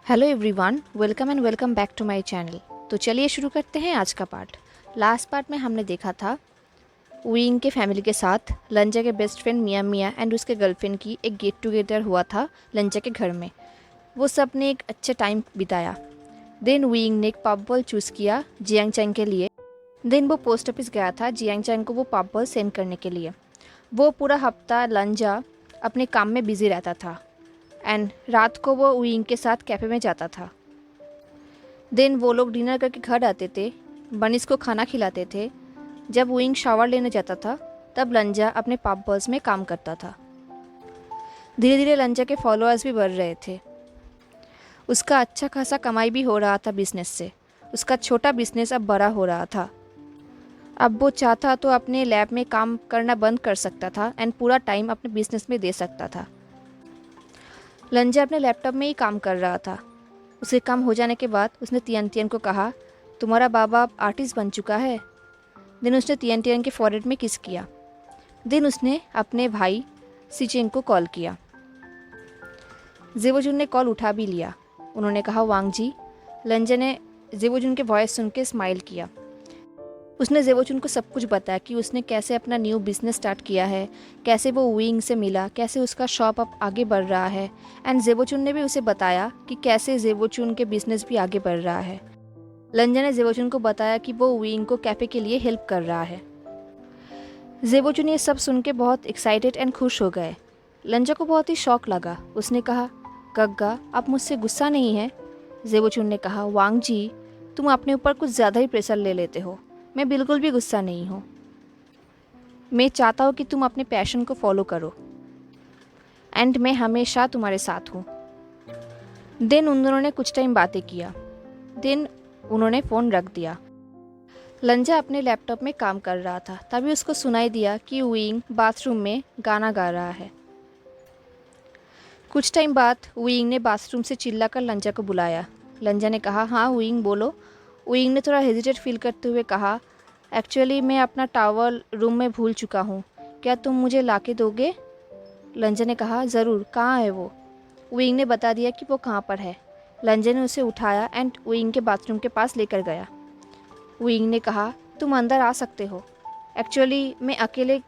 Hello everyone, welcome and welcome back to my channel. तो चलिए शुरू करते हैं आज का पार्ट। लास्ट पार्ट में हमने देखा था विंग के फैमिली के साथ लंजा के best friend Mia Mia and उसके गर्लफ्रेंड की एक गेट टुगेदर हुआ था लंजा के घर में। वो सब ने एक अच्छा टाइम बिताया। देन विंग ने एक पॉप बॉल चूज़ किया जियांग चैंग के लिए। देन वो पोस्ट ऑफिस गया था जियांग चैंग को वो पॉप बॉल सेंड करने के लिए। वो पूरा हफ्ता लंजा अपने काम में बिजी रहता था एंड रात को वो विंग के साथ कैफ़े में जाता था। देन वो लोग डिनर करके घर आते थे, बनीज को खाना खिलाते थे। जब विंग शावर लेने जाता था तब लंजा अपने पॉप बॉल्स में काम करता था। धीरे धीरे लंजा के फॉलोअर्स भी बढ़ रहे थे। उसका अच्छा खासा कमाई भी हो रहा था बिजनेस से। उसका छोटा बिजनेस अब बड़ा हो रहा था। अब वो चाहता तो अपने लैब में काम करना बंद कर सकता था एंड पूरा टाइम अपने बिजनेस में दे सकता था। लंजा अपने लैपटॉप में ही काम कर रहा था। उसके काम हो जाने के बाद उसने तियन तियन को कहा, तुम्हारा बाबा अब आर्टिस्ट बन चुका है। देन उसने तियन तियन के फॉरहेड में किस किया। देन उसने अपने भाई सिचेंग को कॉल किया। जेवोजुन ने कॉल उठा भी लिया। उन्होंने कहा, वांग जी। लंजा ने जेवोजुन के वॉइस सुन के स्माइल किया। उसने जेवोजुन को सब कुछ बताया कि उसने कैसे अपना न्यू बिजनेस स्टार्ट किया है, कैसे वो विंग से मिला, कैसे उसका शॉप अब आगे बढ़ रहा है। एंड जेवोजुन ने भी उसे बताया कि कैसे जेवोजुन के बिजनेस भी आगे बढ़ रहा है। लंजा ने जेवोजुन को बताया कि वो विंग को कैफ़े के लिए हेल्प कर रहा है। जेवोजुन ये सब सुन के बहुत एक्साइटेड एंड खुश हो गए। लंजा को बहुत ही शौक लगा। उसने कहा, गग्गा आप मुझसे गुस्सा नहीं है। जेवोजुन ने कहा, वांग जी तुम अपने ऊपर कुछ ज़्यादा ही प्रेशर ले लेते हो। मैं बिल्कुल भी गुस्सा नहीं हूँ। मैं चाहता हूँ कि तुम अपने पैशन को फॉलो करो एंड मैं हमेशा तुम्हारे साथ हूँ। देन उन दोनों ने कुछ टाइम बातें किया। देन उन्होंने फ़ोन रख दिया। लंजा अपने लैपटॉप में काम कर रहा था। तभी उसको सुनाई दिया कि विंग बाथरूम में गाना गा रहा है। कुछ टाइम बाद विंग ने बाथरूम से चिल्लाकर लंजा को बुलाया। लंजा ने कहा, हाँ विंग बोलो। विंग ने थोड़ा हेजिटेट फील करते हुए कहा, एक्चुअली मैं अपना टॉवल रूम में भूल चुका हूँ, क्या तुम मुझे लाके दोगे। लंजा ने कहा, ज़रूर, कहाँ है वो। विंग ने बता दिया कि वो कहाँ पर है। लंजा ने उसे उठाया एंड विंग के बाथरूम के पास लेकर गया। विंग ने कहा, तुम अंदर आ सकते हो। एक्चुअली मैं अकेले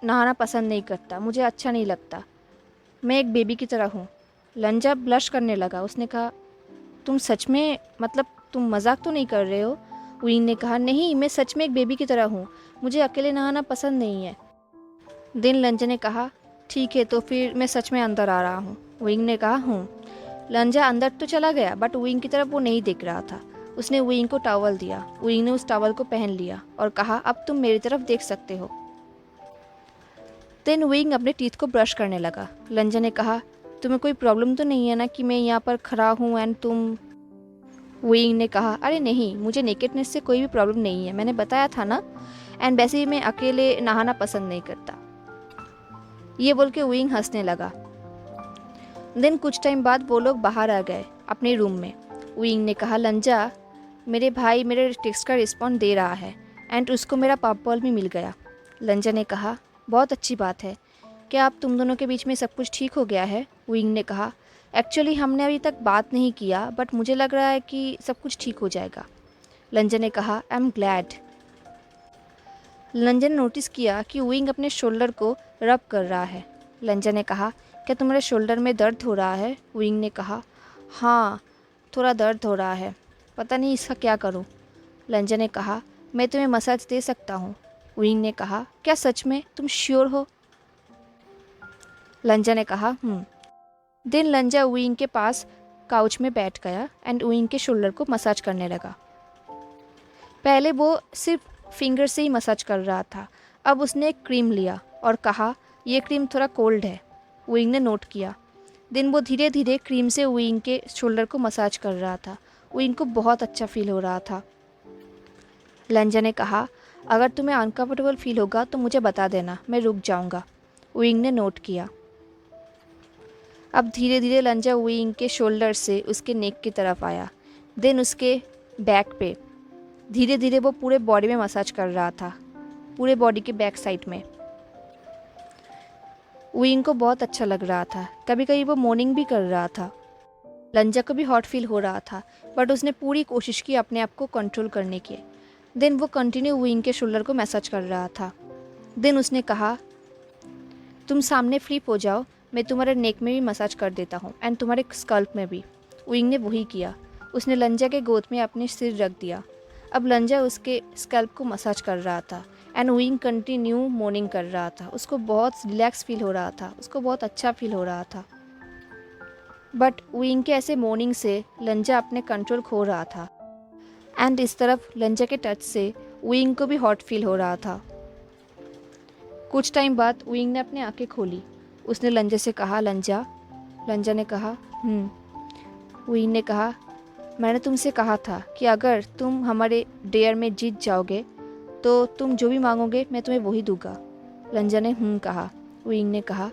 नहाना पसंद नहीं करता, मुझे अच्छा नहीं लगता। मैं एक बेबी की तरह हूँ। लंजा ब्लश करने लगा। उसने कहा, तुम सच में, मतलब तुम मजाक तो नहीं कर रहे हो। विंग ने कहा, नहीं मैं सच में एक बेबी की तरह हूँ, मुझे अकेले नहाना पसंद नहीं है। देन लंजा ने कहा, ठीक है तो फिर मैं सच में अंदर आ रहा हूँ। विंग ने कहा, हूँ। लंजा अंदर तो चला गया बट विंग की तरफ वो नहीं देख रहा था। उसने विंग को टॉवल दिया। विंग ने उस टॉवल को पहन लिया और कहा, अब तुम मेरी तरफ देख सकते हो। देन विंग अपने टीथ को ब्रश करने लगा। लंजा ने कहा, तुम्हें कोई प्रॉब्लम तो नहीं है ना कि मैं यहाँ पर खड़ा हूँ एंड तुम। विंग ने कहा, अरे नहीं, मुझे नेकेडनेस से कोई भी प्रॉब्लम नहीं है, मैंने बताया था ना। एंड वैसे ही मैं अकेले नहाना पसंद नहीं करता। ये बोल के विंग हंसने लगा। देन कुछ टाइम बाद वो लोग बाहर आ गए अपने रूम में। विंग ने कहा, लंजा मेरे भाई मेरे टेक्स्ट का रिस्पॉन्ड दे रहा है एंड उसको मेरा पॉप बॉल भी मिल गया। लंजा ने कहा, बहुत अच्छी बात है। क्या अब तुम दोनों के बीच में सब कुछ ठीक हो गया है। विंग ने कहा, एक्चुअली हमने अभी तक बात नहीं किया बट मुझे लग रहा है कि सब कुछ ठीक हो जाएगा। लंजा ने कहा, आई एम ग्लैड। लंजा ने नोटिस किया कि विंग अपने शोल्डर को रब कर रहा है। लंजा ने कहा, क्या तुम्हारे शोल्डर में दर्द हो रहा है। विंग ने कहा, हाँ थोड़ा दर्द हो रहा है, पता नहीं इसका क्या करूँ। लंजा ने कहा, मैं तुम्हें मसाज दे सकता हूँ। विंग ने कहा, क्या सच में, तुम श्योर हो। लंजा ने कहा, देन लंजा विंग के पास काउच में बैठ गया एंड विंग के शोल्डर को मसाज करने लगा। पहले वो सिर्फ फिंगर से ही मसाज कर रहा था। अब उसने एक क्रीम लिया और कहा, यह क्रीम थोड़ा कोल्ड है। विंग ने नोट किया। दिन वो धीरे धीरे क्रीम से विंग के शोल्डर को मसाज कर रहा था। विंग को बहुत अच्छा फील हो रहा था। लंजा ने कहा, अगर तुम्हें अनकम्फर्टेबल फील होगा तो मुझे बता देना, मैं रुक जाऊंगा। विंग ने नोट किया। अब धीरे धीरे लंजा विंग के शोल्डर से उसके नेक की तरफ आया। देन उसके बैक पे धीरे धीरे वो पूरे बॉडी में मसाज कर रहा था। पूरे बॉडी के बैक साइड में। वुइंग को बहुत अच्छा लग रहा था। कभी कभी वो मोर्निंग भी कर रहा था। लंजा को भी हॉट फील हो रहा था, बट उसने पूरी कोशिश की अपने आप को कंट्रोल करने की। देन वो कंटिन्यू वुइंग के शोल्डर को मैसाज कर रहा था। देन उसने कहा, तुम सामने फ्लिप हो जाओ, मैं तुम्हारे नेक में भी मसाज कर देता हूँ एंड तुम्हारे स्कल्प में भी। वुइंग ने वही किया। उसने लंजा के गोद में अपने सिर रख दिया। अब लंजा उसके स्कल्प को मसाज कर रहा था एंड वुइंग कंटिन्यू मोर्निंग कर रहा था। उसको बहुत रिलैक्स फील हो रहा था, उसको बहुत अच्छा फील हो रहा था। बट वुइंग के ऐसे मोर्निंग से लंजा अपने कंट्रोल खो रहा था एंड इस तरफ लंजा के टच से वुइंग को भी हॉट फील हो रहा था। कुछ टाइम बाद वुइंग ने अपनी आंखें खोली। उसने लंजा से कहा, लंजा। लंजा ने कहा, वुइंग ने कहा, मैंने तुमसे कहा था कि अगर तुम हमारे डेयर में जीत जाओगे तो तुम जो भी मांगोगे मैं तुम्हें वही दूंगा। लंजा ने कहा। वुइंग ने कहा,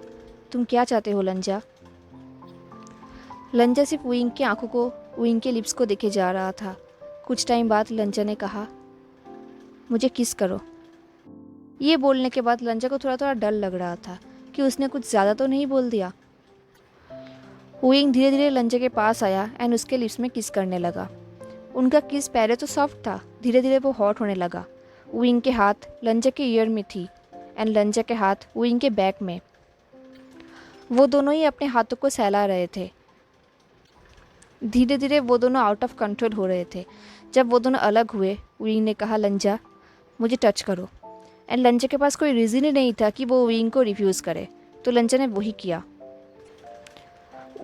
तुम क्या चाहते हो लंजा? लंजा सिर्फ वुइंग की आंखों को, वुइंग के लिप्स को देखे जा रहा था। कुछ टाइम बाद लंजा ने कहा, मुझे किस करो। ये बोलने के बाद लंजा को थोड़ा थोड़ा डर लग रहा था कि उसने कुछ ज़्यादा तो नहीं बोल दिया। वुइंग धीरे धीरे लंजा के पास आया एंड उसके लिप्स में किस करने लगा। उनका किस पहले तो सॉफ्ट था, धीरे धीरे वो हॉट होने लगा। वुइंग के हाथ लंजा के ईयर में थी एंड लंजा के हाथ वुइंग के बैक में। वो दोनों ही अपने हाथों को सहला रहे थे। धीरे धीरे वो दोनों आउट ऑफ कंट्रोल हो रहे थे। जब वो दोनों अलग हुए, वुइंग ने कहा, लंजा मुझे टच करो। एंड लंजा के पास कोई रीज़न ही नहीं था कि वो वुइंग को रिफ्यूज़ करे, तो लंजा ने वही किया।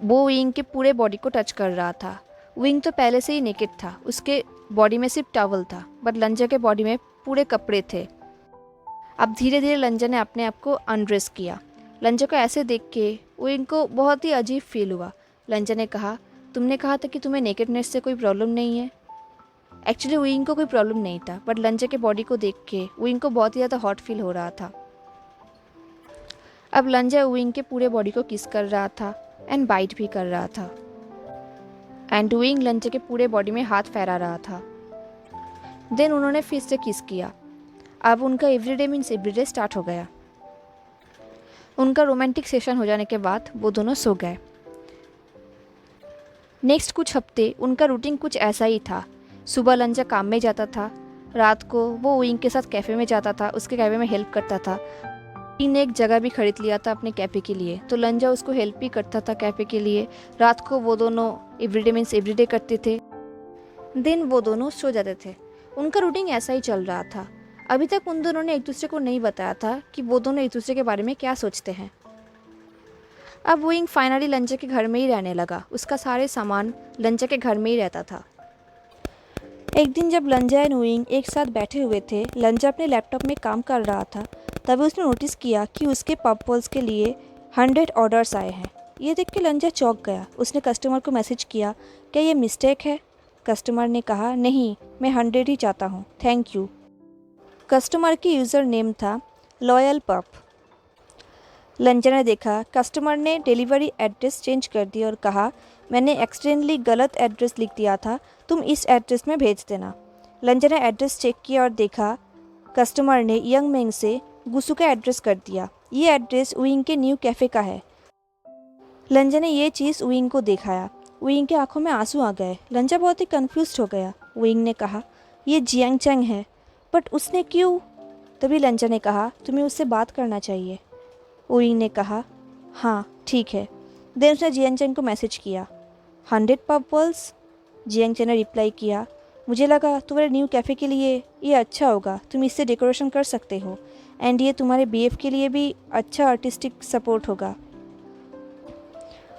वो वुइंग के पूरे बॉडी को टच कर रहा था। वुइंग तो पहले से ही नेकेड था, उसके बॉडी में सिर्फ टॉवल था, बट लंजा के बॉडी में पूरे कपड़े थे। अब धीरे धीरे लंजा ने अपने आप को अनड्रेस किया। लंजा को ऐसे देख के वुइंग को बहुत ही अजीब फील हुआ। लंजा ने कहा, तुमने कहा था कि तुम्हें नेकेडनेस से कोई प्रॉब्लम नहीं है। एक्चुअली वुइंग को कोई प्रॉब्लम नहीं था, बट लंजा के बॉडी को देख के वुइंग को बहुत ही ज़्यादा हॉट फील हो रहा था। अब लंजा वुइंग के पूरे बॉडी को किस कर रहा था एंड बाइट भी कर रहा था एंड वुइंग लंजा के पूरे बॉडी में हाथ फैला रहा था। देन उन्होंने फिर से किस किया। अब उनका एवरीडे मीन्स एवरीडे स्टार्ट हो गया। उनका रोमांटिक सेशन हो जाने के बाद वो दोनों सो गए। नेक्स्ट कुछ हफ्ते उनका रूटीन कुछ ऐसा ही था। सुबह लंजा काम में जाता था, रात को वो वुइंग के साथ कैफ़े में जाता था, उसके कैफ़े में हेल्प करता था। वुइंग ने एक जगह भी खरीद लिया था अपने कैफ़े के लिए, तो लंजा उसको हेल्प भी करता था कैफ़े के लिए। रात को वो दोनों एवरीडे मीन्स एवरीडे करते थे। दिन वो दोनों सो जाते थे। उनका रूटीन ऐसा ही चल रहा था। अभी तक उन दोनों ने एक दूसरे को नहीं बताया था कि वो दोनों एक दूसरे के बारे में क्या सोचते हैं। अब वुइंग फाइनली लंजा के घर में ही रहने लगा। उसका सारे सामान लंजा के घर में ही रहता था। एक दिन जब लंजा एंड वुइंग एक साथ बैठे हुए थे, लंजा अपने लैपटॉप में काम कर रहा था। तभी उसने नोटिस किया कि उसके पब पॉल्स के लिए 100 ऑर्डर्स आए हैं। ये देख के लंजा चौंक गया। उसने कस्टमर को मैसेज किया, क्या ये मिस्टेक है? कस्टमर ने कहा, नहीं, मैं 100 ही चाहता हूँ, थैंक यू। कस्टमर की यूज़र नेम था लॉयल पप। लंजा ने देखा कस्टमर ने डिलीवरी एड्रेस चेंज कर दी और कहा, मैंने एक्सीडेंटली गलत एड्रेस लिख दिया था, तुम इस एड्रेस में भेज देना। लंजा ने एड्रेस चेक किया और देखा कस्टमर ने यंग मेंग से गुसु का एड्रेस कर दिया। ये एड्रेस वुइंग के न्यू कैफ़े का है। लंजा ने ये चीज़ वुइंग को दिखाया। वुइंग की आंखों में आंसू आ गए। लंजा बहुत ही कंफ्यूज हो गया। वुइंग ने कहा, ये जियांग चंग है, बट उसने क्यों? तभी लंजा ने कहा, तुम्हें उससे बात करना चाहिए। वुइंग ने कहा, हाँ ठीक है। देन उसने जियांग चंग को मैसेज किया, 100 पब पॉल्स? जियांग चंग ने रिप्लाई किया, मुझे लगा तुम्हारे न्यू कैफ़े के लिए ये अच्छा होगा, तुम इससे डेकोरेशन कर सकते हो एंड ये तुम्हारे बीएफ के लिए भी अच्छा आर्टिस्टिक सपोर्ट होगा।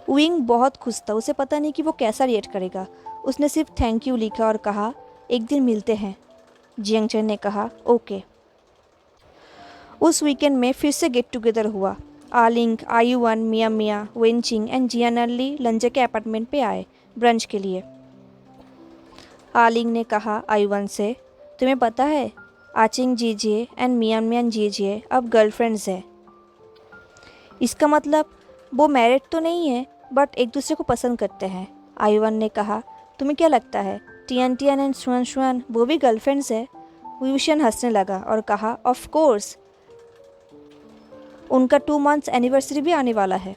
वुइंग बहुत खुश था। उसे पता नहीं कि वो कैसा रिएक्ट करेगा। उसने सिर्फ थैंक यू लिखा और कहा, एक दिन मिलते हैं। जियांग चंग ने कहा, ओके। उस वीकेंड में फिर से गेट टुगेदर हुआ। आलिंग, आयुवन, मिया मिया, वेंचिंग एंड जियानली लंजा के अपार्टमेंट पे आए ब्रंच के लिए। आलिंग ने कहा आयुवन से, तुम्हें पता है आचिंग जीजिए एंड मियान मियान जीजिए अब गर्लफ्रेंड्स है। इसका मतलब वो मैरिड तो नहीं है, बट एक दूसरे को पसंद करते हैं। आयुवन ने कहा, तुम्हें क्या लगता है टियन टियन एंड शुअन शुअन वो भी गर्लफ्रेंड्स है? वुशियन हंसने लगा और कहा, ऑफ कोर्स, उनका 2 मंथ्स एनिवर्सरी भी आने वाला है।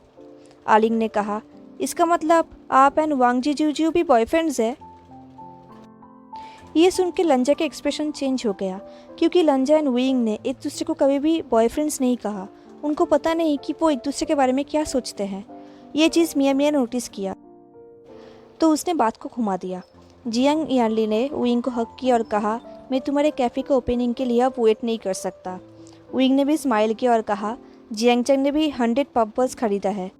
आलिंग ने कहा, इसका मतलब आप एंड वांग जीजू भी बॉयफ्रेंड्स है? ये सुन के लंजा के एक्सप्रेशन चेंज हो गया, क्योंकि लंजा एंड वुइंग ने एक दूसरे को कभी भी बॉयफ्रेंड्स नहीं कहा। उनको पता नहीं कि वो एक दूसरे के बारे में क्या सोचते हैं। ये चीज़ मियाँ ने नोटिस किया तो उसने बात को घुमा दिया। जियांग यानली ने वुइंग को हक किया और कहा, मैं तुम्हारे कैफ़े के ओपनिंग के लिए अब वेट नहीं कर सकता। वुइंग ने भी स्माइल किया और कहा, जियांग चंग ने भी 100 पब बॉल्स खरीदा है।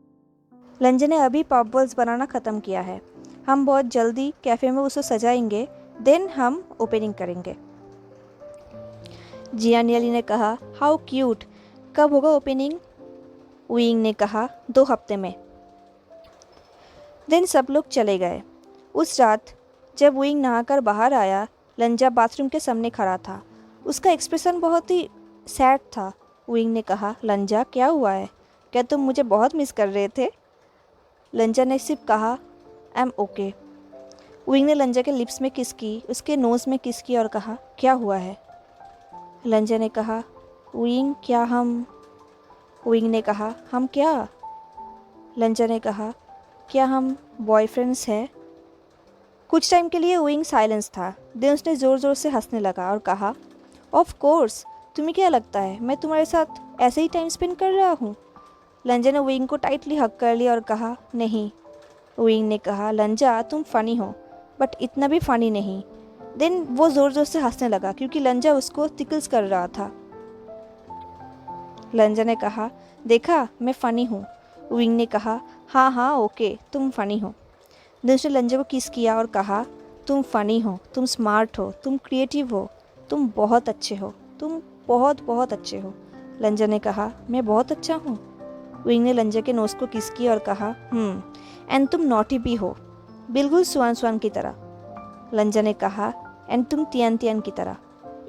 लंजा ने अभी पब बॉल्स बनाना ख़त्म किया है। हम बहुत जल्दी कैफ़े में उसे सजाएंगे, देन हम ओपनिंग करेंगे। जियांग यानली ने कहा, हाउ क्यूट, कब होगा ओपनिंग? वुइंग ने कहा, 2 हफ्ते में। दिन सब लोग चले गए। उस रात जब वुइंग नहाकर बाहर आया, लंजा बाथरूम के सामने खड़ा था। उसका एक्सप्रेशन बहुत ही सैड था। वुइंग ने कहा, लंजा क्या हुआ है? क्या तुम मुझे बहुत मिस कर रहे थे? लंजा ने सिर्फ कहा, आई एम ओके। वुइंग ने लंजा के लिप्स में किस की, उसके नोज़ में किस की और कहा, क्या हुआ है? लंजा ने कहा, वुइंग क्या हम? वुइंग ने कहा, हम क्या? लंजा ने कहा, क्या हम बॉयफ्रेंड्स हैं? कुछ टाइम के लिए वुइंग साइलेंस था। देन उसने ज़ोर ज़ोर से हंसने लगा और कहा, ऑफ कोर्स, तुम्हें क्या लगता है मैं तुम्हारे साथ ऐसे ही टाइम स्पेंड कर रहा हूँ? लंजा ने वुइंग को टाइटली हक कर लिया और कहा, नहीं। वुइंग ने कहा, लंजा तुम फ़नी हो, बट इतना भी फ़नी नहीं। देन वो ज़ोर ज़ोर से हंसने लगा क्योंकि लंजा उसको टिकल्स कर रहा था। लंजा ने कहा, देखा मैं फ़नी हूँ। वुइंग ने कहा, हाँ हाँ ओके, तुम फ़नी हो। देन उसने लंजा को किस किया और कहा, तुम फ़नी हो, तुम स्मार्ट हो, तुम क्रिएटिव हो, तुम बहुत अच्छे हो, तुम बहुत बहुत अच्छे हो। लंजा ने कहा, मैं बहुत अच्छा हूँ। वुइंग ने लंजा के नोज़ को किस किया और कहा, एंड तुम नॉटी भी हो, बिल्कुल स्वान स्वान की तरह। लंजा ने कहा, एंड तुम तियान तियान की तरह,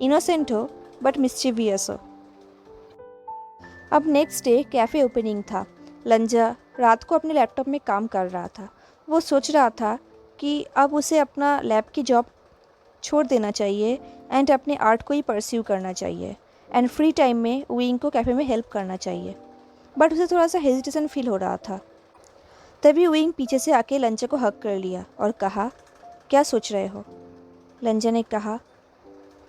इनोसेंट हो बट मिस्चीवियस हो। अब नेक्स्ट डे कैफ़े ओपनिंग था। लंजा रात को अपने लैपटॉप में काम कर रहा था। वो सोच रहा था कि अब उसे अपना लैब की जॉब छोड़ देना चाहिए एंड अपने आर्ट को ही परस्यू करना चाहिए एंड फ्री टाइम में वुइंग को कैफ़े में हेल्प करना चाहिए। बट उसे थोड़ा सा हेजिटेशन फील हो रहा था। तभी वुइंग पीछे से आके लंजा को हक कर लिया और कहा, क्या सोच रहे हो? लंजा ने कहा,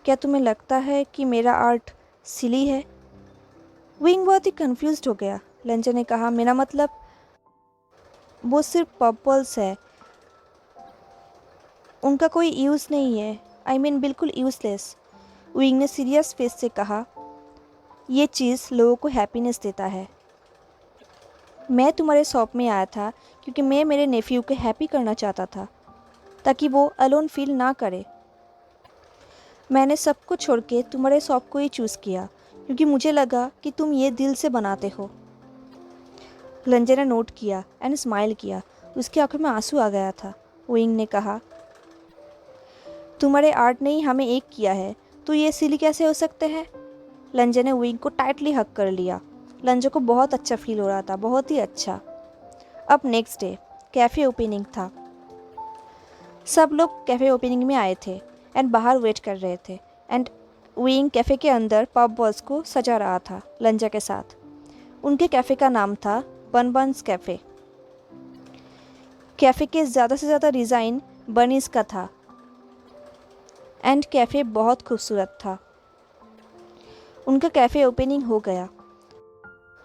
क्या तुम्हें लगता है कि मेरा आर्ट सिली है? वुइंग बहुत ही कंफ्यूज्ड हो गया। लंजा ने कहा, मेरा मतलब वो सिर्फ पबल्स है, उनका कोई यूज़ नहीं है, आई मीन बिल्कुल यूज़लेस। वुइंग ने सीरियस फेस से कहा, ये चीज़ लोगों को हैप्पीनेस देता है। मैं तुम्हारे शॉप में आया था क्योंकि मैं मेरे नेफ्यू को हैप्पी करना चाहता था ताकि वो अलोन फील ना करे। मैंने सब कुछ छोड़ के तुम्हारे शॉप को ही चूज़ किया क्योंकि मुझे लगा कि तुम ये दिल से बनाते हो। लंजा ने नोट किया एंड स्माइल किया। उसकी आंखों में आंसू आ गया था। वुइंग ने कहा, तुम्हारे आर्ट ने ही हमें एक किया है, तो ये सिली कैसे हो सकते हैं? लंजा ने वुइंग को टाइटली हक कर लिया। लंजा को बहुत अच्छा फील हो रहा था, बहुत ही अच्छा। अब नेक्स्ट डे कैफ़े ओपनिंग था। सब लोग कैफ़े ओपनिंग में आए थे एंड बाहर वेट कर रहे थे एंड वुइंग कैफ़े के अंदर पब बॉल्स को सजा रहा था लंजा के साथ। उनके कैफ़े का नाम था बन बन्स कैफ़े। कैफ़े के ज़्यादा से ज़्यादा डिज़ाइन बनीज का था एंड कैफ़े बहुत खूबसूरत था। उनका कैफ़े ओपनिंग हो गया।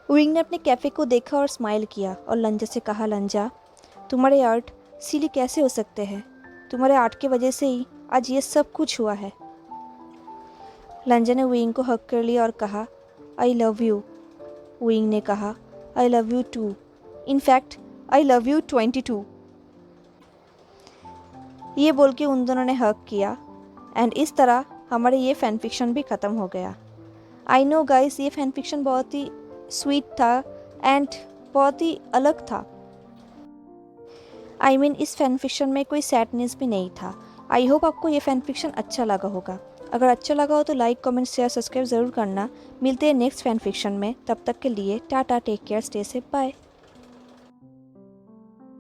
वुइंग ने अपने कैफ़े को देखा और स्माइल किया और लंजा से कहा, लंजा तुम्हारे आर्ट सिली कैसे हो सकते हैं? तुम्हारे आर्ट की वजह से ही आज ये सब कुछ हुआ है। लंजा ने वुइंग को हक कर लिया और कहा, आई लव यू। वुइंग ने कहा, I love you too, in fact I love you 22। ये बोल के उन दोनों ने हक किया एंड इस तरह हमारे ये फ़ैन फिक्शन भी ख़त्म हो गया। आई नो गाइस, ये फ़ैन फिक्शन बहुत ही स्वीट था एंड बहुत ही अलग था। आई मीन इस फ़ैन फिक्शन में कोई सैडनेस भी नहीं था। आई होप आपको ये फ़ैन फिक्शन अच्छा लगा होगा। अगर अच्छा लगा हो तो लाइक, कमेंट, शेयर, सब्सक्राइब ज़रूर करना। मिलते हैं नेक्स्ट फ़ैन फिक्शन में। तब तक के लिए tata, take care, stay safe, bye.